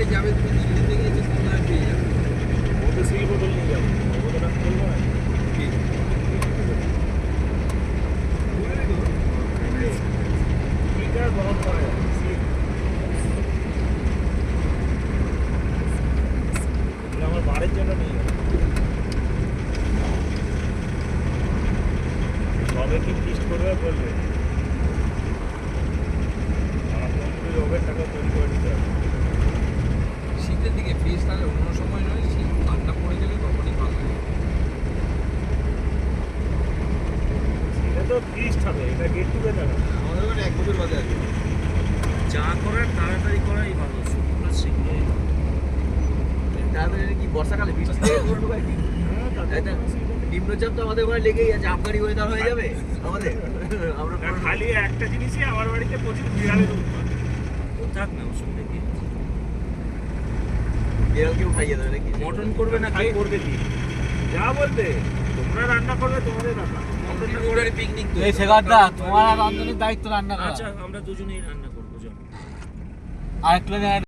মার্কেটে যাবে, তুমি দিল্লিতে গিয়েছো, তোমরা পেয়ে যাবে। ওদের সিল বোতল নিয়ে যাবো, ওটা বলবো না কি? ঠিক আছে, বহন করা যাবে সিল। এগুলো আমার বাড়ির জন্য নিয়ে যাবো। কবে কি ফিস্ট করবে বলবে, আমার বন্ধুদের ওভের টাকা তৈরি করে দিতে হবে। শীতের দিকে ফিস তাহলে অন্য সময় নয়, শীত ঠান্ডা পড়ে গেলে তখনই ভালো লাগে। এটা তো ফিস্ট হবে, এটা গেট টুগেদার হবে। আমাদের ওখানে 1 বছর বাদে আছে। যা করার তাড়াতাড়ি করাই ভালো, শুকনো শীঘ্রই। তাড়াতাড়ি কি বর্ষাকালে বৃষ্টি থেকে করবো কি? তাই না? নিম্নচাপ তো আমাদের ওখানে লেগেই আছে, আফগানি ওয়েদার হয়ে যাবে আমাদের। আমরা আর খালি একটা জিনিসই, আমার বাড়িতে প্রচুর বিড়ালের উৎপাত। থাক না অসুবিধা কি, বিড়ালকেও খাইয়ে দেবে নাকি? মটন করবে না খাই কে? করবে কি, যা বলবে তোমরা রান্না করবে, তোমাদের ব্যাপার। পিকনিক তো। এই শেখারদা, তোমার আর রঞ্জনের দায়িত্ব রান্না করা। আচ্ছা আমরা দুজনেই রান্না করবো, চল। আর একটু